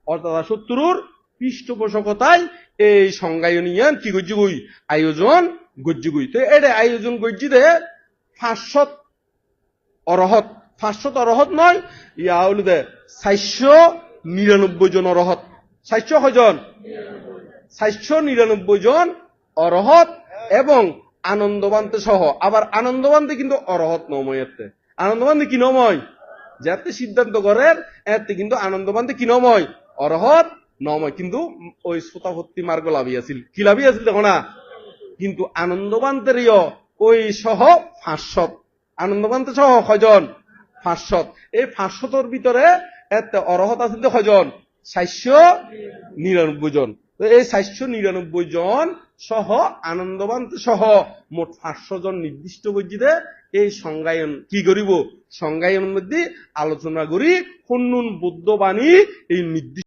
অর্থাৎ 70 পৃষ্ঠপোষকতায় এই সংজ্ঞায়নিয়ান কি করছি গই আয়োজন গজ্জি গই। তো এটা আয়োজন গজ্জি দে 500 অরহত 500 অরহত নয়, ইয়া হলো দে 499 জন অরহত। 400 কয়জন? 499 জন অরহত এবং আনন্দবান্তে সহ। আবার আনন্দবান্তে কিন্তু অরহত নময় এতে। আনন্দবান্তে কি নময়? যাতে সিদ্ধান্ত করেন এতে কিন্তু আনন্দবান্তে কি নময়? অরহত নময়। কিন্তু ওই শ্রোতাভর্তি মার্গ লাভি আছিল। কি লাভি আছিল দেখো না? কিন্তু আনন্দবান্তের ওই সহ 500। আনন্দবান্তে সহ কয়জন? 500। এই 500 ভিতরে এতে অরহত আছিল কয়জন? 499 জন। তো এই 499 জন সহ আনন্দবান্ত সহ মোট 500 জন নির্দিষ্ট বৈজিতে এই সংজ্ঞায়ন কি করিব? সংজ্ঞায়নের মধ্যে আলোচনা করি কোন বৌদ্ধ বাণী এই নির্দিষ্ট